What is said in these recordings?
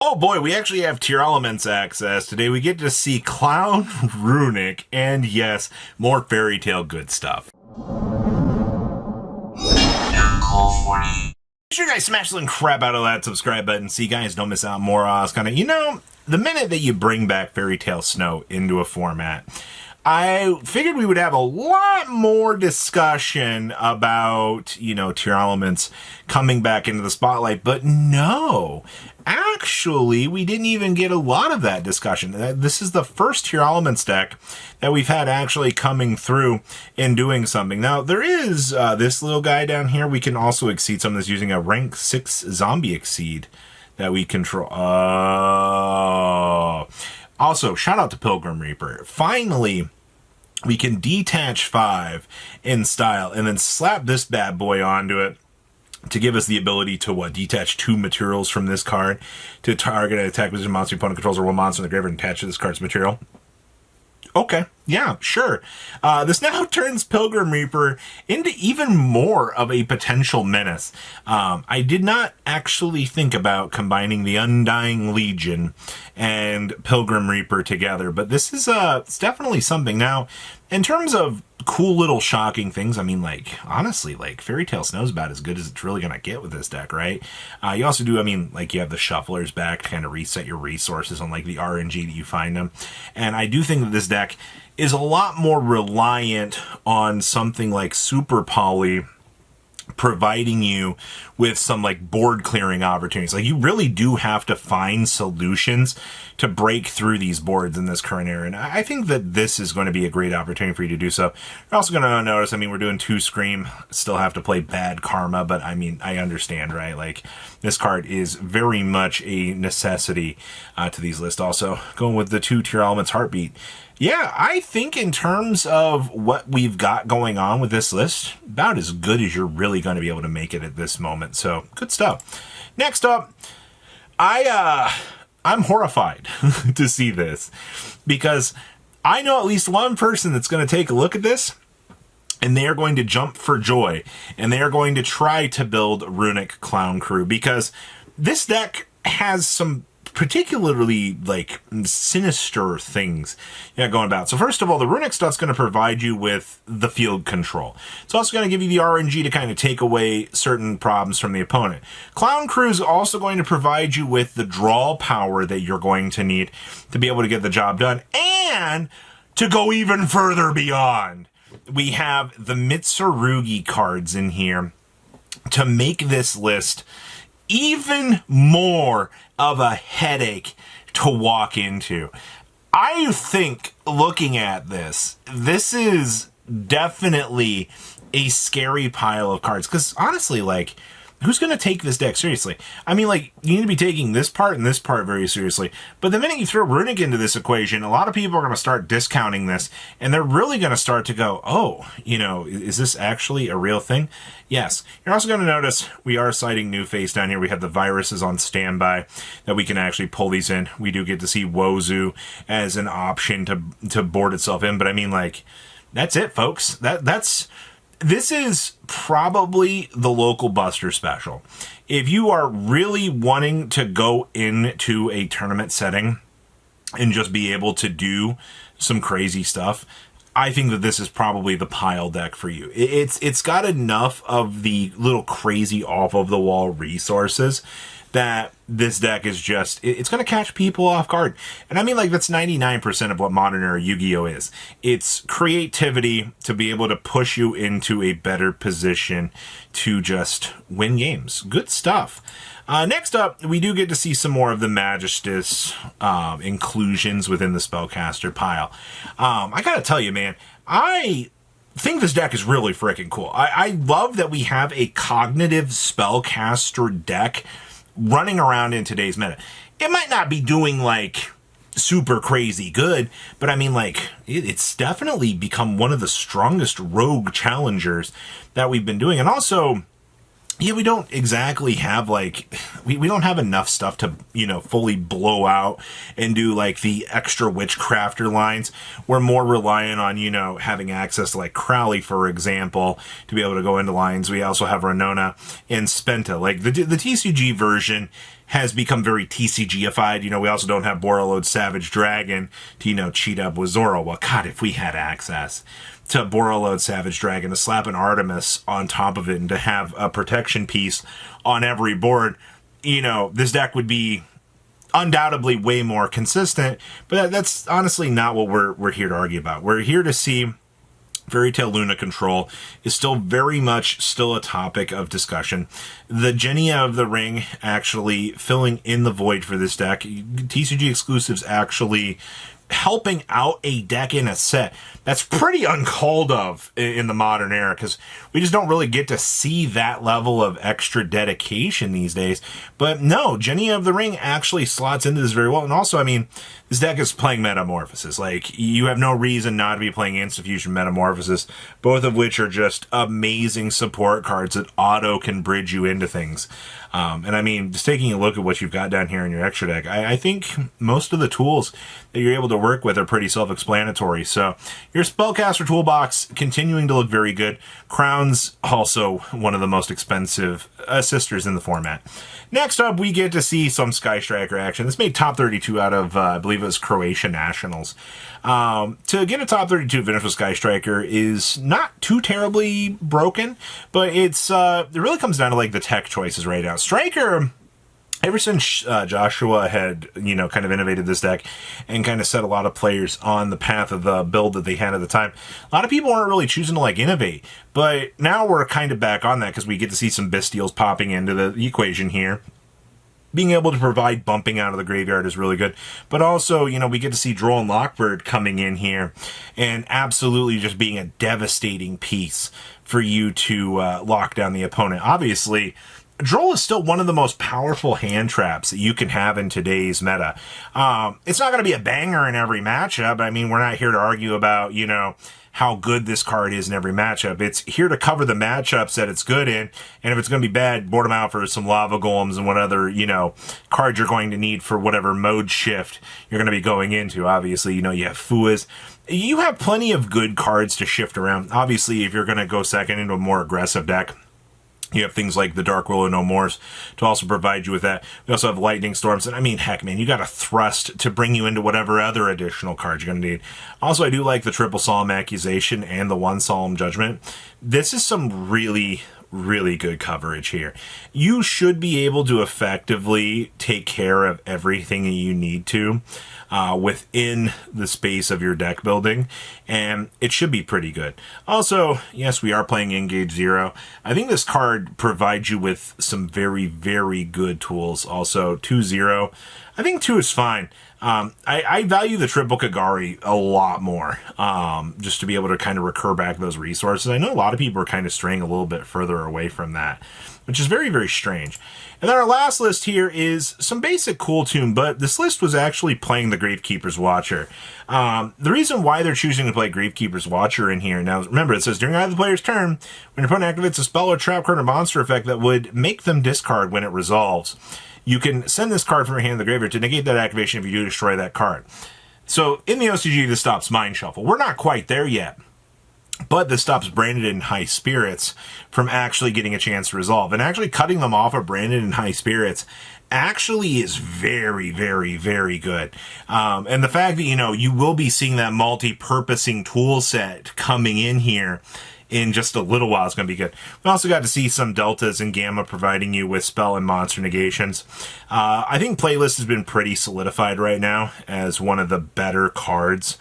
Oh boy, we actually have Tearalaments access. Today we get to see Clown Runick, and yes, more fairy tale good stuff. Make sure you guys smash the crap out of that subscribe button so you guys don't miss out on more the minute that you bring back Fairy Tale Snow into a format, I figured we would have a lot more discussion about, Tearalaments coming back into the spotlight, but no. Actually, we didn't even get a lot of that discussion. This is the first Tearalaments deck that we've had actually coming through and doing something. Now, there is this little guy down here. We can also exceed some of this using a rank 6 zombie exceed that we control. Also, shout out to Pilgrim Reaper. Finally, we can detach 5 in style and then slap this bad boy onto it to give us the ability to detach 2 materials from this card to target an attack position monster opponent controls or one monster in the graveyard and attach to this card's material. Okay, yeah, sure. This now turns Pilgrim Reaper into even more of a potential menace. I did not actually think about combining the Undying Legion and Pilgrim Reaper together, but this is it's definitely something. Now, in terms of cool little shocking things, honestly, Fairy Tale Snow's about as good as it's really going to get with this deck, right? You also do, you have the shufflers back to kind of reset your resources on, the RNG that you find them. And I do think that this deck is a lot more reliant on something like Super Poly providing you with some board clearing opportunities. You really do have to find solutions to break through these boards in this current era. And I think that this is going to be a great opportunity for you to do so. You're also going to notice, we're doing 2 Scream, still have to play Bad Karma, but I understand, right? This card is very much a necessity to these lists. Also, going with the 2 Tearalaments Heartbeat. Yeah, I think in terms of what we've got going on with this list, about as good as you're really going to be able to make it at this moment. So, good stuff. Next up, I'm horrified to see this because I know at least one person that's going to take a look at this and they are going to jump for joy and they are going to try to build Runick Clown Crew because this deck has some particularly sinister things going about. So first of all, the Runick stuff's going to provide you with the field control. It's also going to give you the RNG to kind of take away certain problems from the opponent. Clown Crew is also going to provide you with the draw power that you're going to need to be able to get the job done and to go even further beyond. We have the Mitsurugi cards in here to make this list even more of a headache to walk into. I think looking at this is definitely a scary pile of cards. Because honestly, who's going to take this deck seriously? You need to be taking this part and this part very seriously. But the minute you throw Runick into this equation, a lot of people are going to start discounting this. And they're really going to start to go, oh, is this actually a real thing? Yes. You're also going to notice we are citing New Face down here. We have the viruses on standby that we can actually pull these in. We do get to see Wozu as an option to board itself in. But that's it, folks. This is probably the local Buster special. If you are really wanting to go into a tournament setting and just be able to do some crazy stuff, I think that this is probably the pile deck for you. It's got enough of the little crazy off of the wall resources that this deck is just, it's going to catch people off guard. And that's 99% of what modern era Yu-Gi-Oh is. It's creativity to be able to push you into a better position to just win games. Good stuff. Next up, we do get to see some more of the Magistus inclusions within the Spellcaster pile. I gotta tell you, man, I think this deck is really freaking cool. I love that we have a cognitive Spellcaster deck running around in today's meta. It might not be doing super crazy good, but it's definitely become one of the strongest rogue challengers that we've been doing. And also, yeah, we don't exactly have we don't have enough stuff to, fully blow out and do the extra Witchcrafter lines. We're more reliant on, having access to Crowley, for example, to be able to go into lines. We also have Renona and Spenta. The TCG version has become very TCG-ified. You know, we also don't have Borreload Savage Dragon to, you know, cheat up with Zoro. Well, God, if we had access to Borreload Savage Dragon, to slap an Artemis on top of it and to have a protection piece on every board, you know, this deck would be undoubtedly way more consistent, but that's honestly not what we're here to argue about. We're here to see Fairy Tail Luna control is still very much still a topic of discussion. The Genia of the Ring actually filling in the void for this deck. TCG exclusives actually helping out a deck in a set that's pretty uncalled of in the modern era, because we just don't really get to see that level of extra dedication these days. But no, Genia of the Ring actually slots into this very well. And also, I mean, this deck is playing Metamorphosis. Like, you have no reason not to be playing Insta-Fusion Metamorphosis, both of which are just amazing support cards that auto can bridge you into things. And I mean, just taking a look at what you've got down here in your extra deck, I think most of the tools that you're able to work with are pretty self-explanatory. So your Spellcaster toolbox continuing to look very good. Crown's also one of the most expensive assisters in the format. Next up, we get to see some Sky Striker action. This made top 32 out of, I believe it was Croatia Nationals. To get a top 32 finish with Sky Striker is not too terribly broken, but it really comes down to like the tech choices right now. Striker, ever since Joshua had, you know, kind of innovated this deck and kind of set a lot of players on the path of the build that they had at the time, a lot of people aren't really choosing to like innovate. But now we're kind of back on that because we get to see some Bystials popping into the equation here. Being able to provide bumping out of the graveyard is really good. But also, you know, we get to see Droll and Lockbird coming in here and absolutely just being a devastating piece for you to lock down the opponent. Obviously, Droll is still one of the most powerful hand traps that you can have in today's meta. It's not going to be a banger in every matchup. I mean, we're not here to argue about, you know, how good this card is in every matchup. It's here to cover the matchups that it's good in, and if it's going to be bad, board them out for some Lava Golems and what other, you know, cards you're going to need for whatever mode shift you're going to be going into. Obviously, you know, you have Fuas. You have plenty of good cards to shift around. Obviously, if you're going to go second into a more aggressive deck, you have things like the Dark Willow No Mores to also provide you with that. We also have Lightning Storms. And I mean, heck, man, you got a Thrust to bring you into whatever other additional cards you're going to need. Also, I do like the triple Solemn Accusation and the one Solemn Judgment. This is some really, really good coverage here. You should be able to effectively take care of everything that you need to within the space of your deck building, and it should be pretty good. Also, yes, we are playing Engage Zero. I think this card provides you with some very, very good tools. Also, 2-0. I think 2 is fine. I value the triple Kagari a lot more, just to be able to kind of recur back those resources. I know a lot of people are kind of straying a little bit further away from that, which is very, very strange. And then our last list here is some basic Cool Tune, but this list was actually playing the Gravekeeper's Watcher. The reason why they're choosing to play Gravekeeper's Watcher in here, now remember, it says during either player's turn, when your opponent activates a spell or trap card or monster effect that would make them discard when it resolves, you can send this card from your hand to the graveyard to negate that activation if you do destroy that card. So in the OCG, this stops Mind Shuffle. We're not quite there yet, but this stops Branded in High Spirits from actually getting a chance to resolve. And actually cutting them off of Branded in High Spirits actually is very, very, very good. And the fact that, you know, you will be seeing that multi-purposing tool set coming in here in just a little while is going to be good. We also got to see some Deltas and Gamma providing you with spell and monster negations. I think Playlist has been pretty solidified right now as one of the better cards.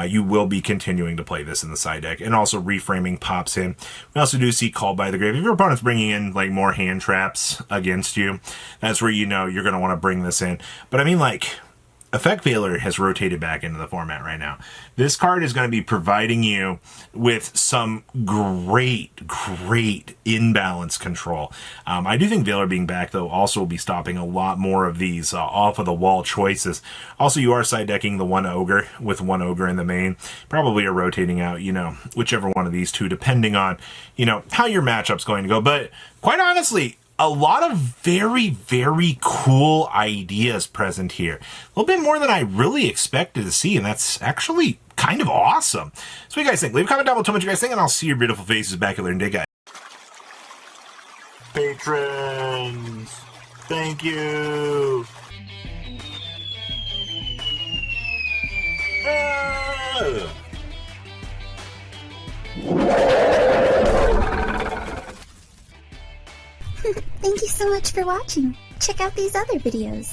You will be continuing to play this in the side deck. And also Reframing pops in. We also do see Called by the Grave. If your opponent's bringing in like more hand traps against you, that's where you know you're going to want to bring this in. But I mean, like, Effect Veiler has rotated back into the format right now. This card is going to be providing you with some great, great imbalance control. I do think Veiler being back, though, also will be stopping a lot more of these off-of-the-wall choices. Also, you are side decking the one Ogre with one Ogre in the main. Probably are rotating out, you know, whichever one of these two, depending on, you know, how your matchup's going to go. But quite honestly, a lot of very, very cool ideas present here. A little bit more than I really expected to see, and that's actually kind of awesome. So what do you guys think? Leave a comment down below, tell me what you guys think, and I'll see your beautiful faces back later in the day, guys. Patrons! Thank you. Thank you so much for watching. Check out these other videos.